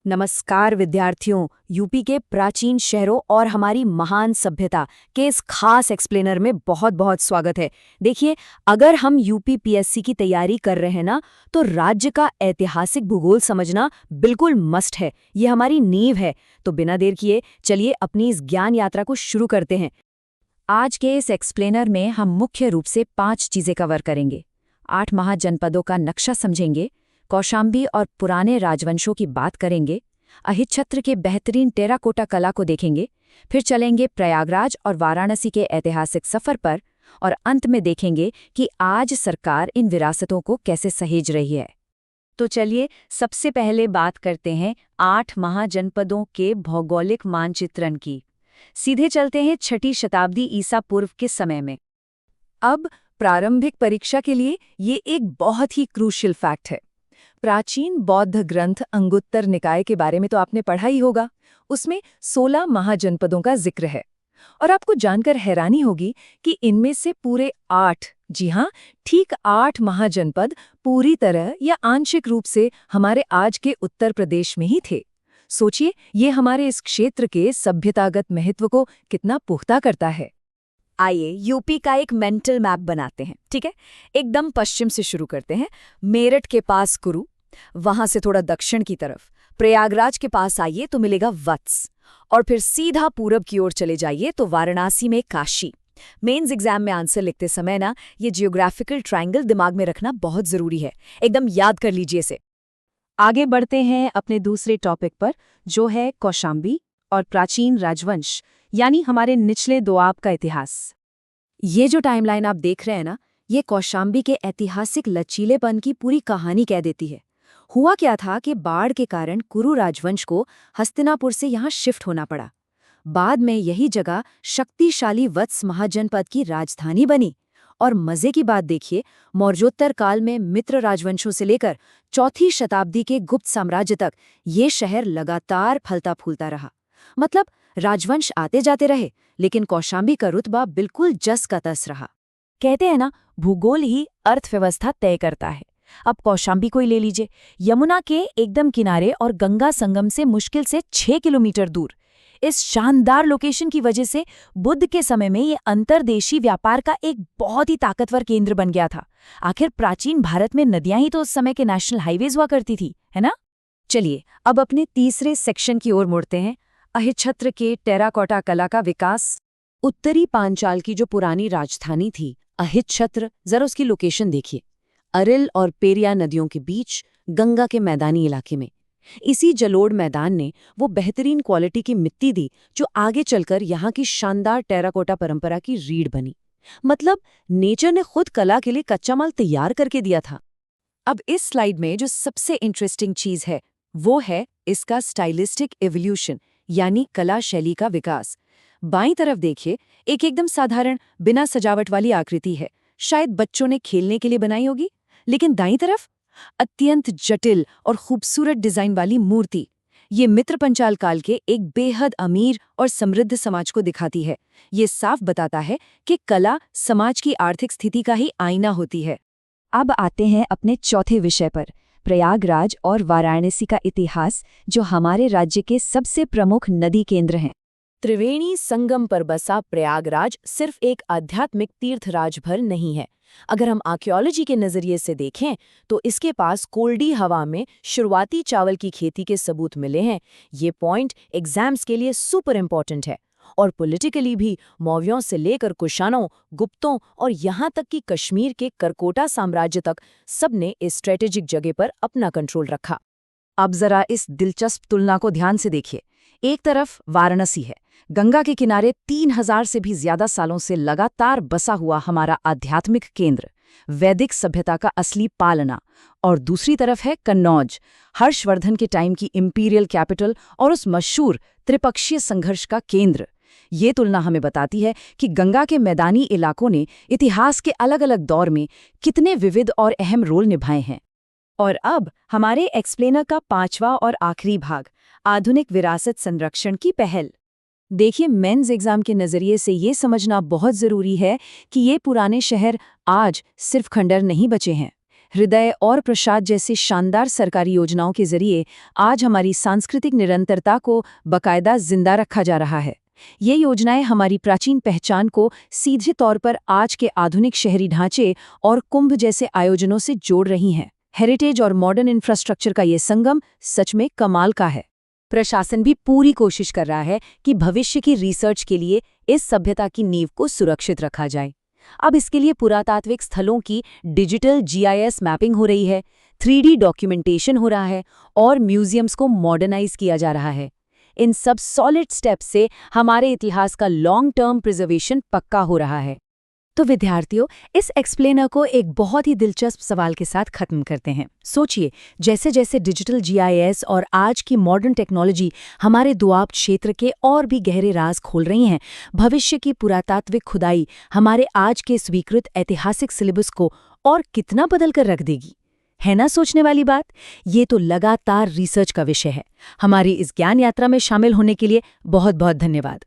नमस्कार विद्यार्थियों। यूपी के प्राचीन शहरों और हमारी महान सभ्यता के इस खास एक्सप्लेनर में बहुत बहुत स्वागत है। देखिए, अगर हम यूपी पीएससी की तैयारी कर रहे हैं ना, तो राज्य का ऐतिहासिक भूगोल समझना बिल्कुल मस्ट है। ये हमारी नींव है। तो बिना देर किए चलिए अपनी इस ज्ञान यात्रा को शुरू करते हैं। आज के इस एक्सप्लेनर में हम मुख्य रूप से 5 चीजें कवर करेंगे। 8 महाजनपदों का नक्शा समझेंगे, कौशाम्बी और पुराने राजवंशों की बात करेंगे, अहिच्छत्र के बेहतरीन टेराकोटा कला को देखेंगे, फिर चलेंगे प्रयागराज और वाराणसी के ऐतिहासिक सफर पर, और अंत में देखेंगे कि आज सरकार इन विरासतों को कैसे सहेज रही है। तो चलिए सबसे पहले बात करते हैं 8 महाजनपदों के भौगोलिक मानचित्रण की। सीधे चलते हैं 6ठी शताब्दी ईसा पूर्व के समय में। अब प्रारंभिक परीक्षा के लिए ये एक बहुत ही क्रूशियल फैक्ट है। प्राचीन बौद्ध ग्रंथ अंगुत्तर निकाय के बारे में तो आपने पढ़ा ही होगा। उसमें 16 महाजनपदों का जिक्र है, और आपको जानकर हैरानी होगी कि इनमें से पूरे 8, जी हाँ, ठीक 8 महाजनपद पूरी तरह या आंशिक रूप से हमारे आज के उत्तर प्रदेश में ही थे। सोचिए, ये हमारे इस क्षेत्र के सभ्यतागत महत्व को कितना पुख्ता करता है। आइए यूपी का एक मेंटल मैप बनाते हैं, ठीक है। एकदम पश्चिम से शुरू करते हैं। मेरठ के पास कुरु, वहां से थोड़ा दक्षिण की तरफ प्रयागराज के पास आइए तो मिलेगा वत्स, और फिर सीधा पूरब की ओर चले जाइए तो वाराणसी में काशी। मेंस एग्जाम में आंसर लिखते समय ना, ये जियोग्राफिकल ट्रायंगल दिमाग में रखना बहुत जरूरी है। एकदम याद कर लीजिए इसे। आगे बढ़ते हैं अपने दूसरे टॉपिक पर, जो है कौशाम्बी और प्राचीन राजवंश, यानी हमारे निचले दोआब का इतिहास। ये जो टाइमलाइन आप देख रहे हैं ना, ये कौशाम्बी के ऐतिहासिक लचीलेपन की पूरी कहानी कह देती है। हुआ क्या था कि बाढ़ के कारण कुरु राजवंश को हस्तिनापुर से यहाँ शिफ्ट होना पड़ा। बाद में यही जगह शक्तिशाली वत्स महाजनपद की राजधानी बनी। और मजे की बात देखिए, मौर्योत्तर काल में मित्र राजवंशों से लेकर 4ठी शताब्दी के गुप्त साम्राज्य तक ये शहर लगातार फलता फूलता रहा। मतलब राजवंश आते जाते रहे, लेकिन कौशाम्बी का रुतबा बिल्कुल जस का तस रहा। कहते हैं ना, भूगोल ही अर्थव्यवस्था तय करता है। अब कौशाम्बी को ही ले लीजिए। यमुना के एकदम किनारे और गंगा संगम से मुश्किल से 6 किलोमीटर दूर। इस शानदार लोकेशन की वजह से बुद्ध के समय में ये अंतर्देशीय व्यापार का एक बहुत ही ताकतवर केंद्र बन गया था। आखिर प्राचीन भारत में नदियां ही तो उस समय के नेशनल हाईवेज हुआ करती थी, है ना। चलिए अब अपने तीसरे सेक्शन की ओर मुड़ते हैं, अहिच्छत्र के टेराकोटा कला का विकास। उत्तरी पांचाल की जो पुरानी राजधानी थी अहिच्छत्र, जरा उसकी लोकेशन देखिए। अरिल और पेरिया नदियों के बीच, गंगा के मैदानी इलाके में। इसी जलोढ़ मैदान ने वो बेहतरीन क्वालिटी की मिट्टी दी जो आगे चलकर यहाँ की शानदार टेराकोटा परंपरा की रीढ़ बनी। मतलब नेचर ने खुद कला के लिए कच्चा माल तैयार करके दिया था। अब इस स्लाइड में जो सबसे इंटरेस्टिंग चीज है वो है इसका स्टाइलिस्टिक एवोल्यूशन, यानी कला शैली का विकास। बाईं तरफ देखिए, एक एकदम साधारण बिना सजावट वाली आकृति है, शायद बच्चों ने खेलने के लिए बनाई होगी। लेकिन दाईं तरफ अत्यंत जटिल और खूबसूरत डिजाइन वाली मूर्ति, ये मित्र पंचाल काल के एक बेहद अमीर और समृद्ध समाज को दिखाती है। ये साफ बताता है कि कला समाज की आर्थिक स्थिति का ही आईना होती है। अब आते हैं अपने चौथे विषय पर, प्रयागराज और वाराणसी का इतिहास, जो हमारे राज्य के सबसे प्रमुख नदी केंद्र हैं। त्रिवेणी संगम पर बसा प्रयागराज सिर्फ एक आध्यात्मिक तीर्थराज भर नहीं है। अगर हम आर्कियोलॉजी के नजरिए से देखें तो इसके पास कोल्डी हवा में शुरुआती चावल की खेती के सबूत मिले हैं। ये पॉइंट एग्जाम्स के लिए सुपर इम्पोर्टेंट है। और पॉलिटिकली भी मौर्यों से लेकर कुषाणों, गुप्तों और यहाँ तक कि कश्मीर के करकोटा साम्राज्य तक सबने इस स्ट्रेटेजिक जगह पर अपना कंट्रोल रखा। अब जरा इस दिलचस्प तुलना को ध्यान से देखिए। एक तरफ वाराणसी है, गंगा के किनारे 3000 से भी ज्यादा सालों से लगातार बसा हुआ हमारा आध्यात्मिक केंद्र, वैदिक सभ्यता का असली पालना। और दूसरी तरफ है कन्नौज, हर्षवर्धन के टाइम की इंपीरियल कैपिटल और उस मशहूर त्रिपक्षीय संघर्ष का केंद्र। ये तुलना हमें बताती है कि गंगा के मैदानी इलाकों ने इतिहास के अलग अलग दौर में कितने विविध और अहम रोल निभाए हैं। और अब हमारे एक्सप्लेनर का 5वां और आखिरी भाग, आधुनिक विरासत संरक्षण की पहल। देखिए, मेंस एग्जाम के नज़रिए से ये समझना बहुत ज़रूरी है कि ये पुराने शहर आज सिर्फ खंडर नहीं बचे हैं। हृदय और प्रसाद जैसी शानदार सरकारी योजनाओं के जरिए आज हमारी सांस्कृतिक निरंतरता को बाकायदा जिंदा रखा जा रहा है। ये योजनाएं हमारी प्राचीन पहचान को सीधे तौर पर आज के आधुनिक शहरी ढांचे और कुंभ जैसे आयोजनों से जोड़ रही हैं। हेरिटेज और मॉडर्न इंफ्रास्ट्रक्चर का ये संगम सच में कमाल का है। प्रशासन भी पूरी कोशिश कर रहा है कि भविष्य की रिसर्च के लिए इस सभ्यता की नींव को सुरक्षित रखा जाए। अब इसके लिए पुरातात्विक स्थलों की डिजिटल GIS मैपिंग हो रही है, 3D डॉक्यूमेंटेशन हो रहा है और म्यूजियम्स को मॉडर्नाइज किया जा रहा है। इन सब सॉलिड स्टेप्स से हमारे इतिहास का लॉन्ग टर्म प्रिजर्वेशन पक्का हो रहा है। तो विद्यार्थियों, इस एक्सप्लेनर को एक बहुत ही दिलचस्प सवाल के साथ खत्म करते हैं। सोचिए, जैसे जैसे डिजिटल GIS और आज की मॉडर्न टेक्नोलॉजी हमारे दुआब क्षेत्र के और भी गहरे राज खोल रही हैं, भविष्य की पुरातात्विक खुदाई हमारे आज के स्वीकृत ऐतिहासिक सिलेबस को और कितना बदल कर रख देगी। है ना सोचने वाली बात? ये तो लगातार रिसर्च का विषय है। हमारी इस ज्ञान यात्रा में शामिल होने के लिए बहुत बहुत धन्यवाद।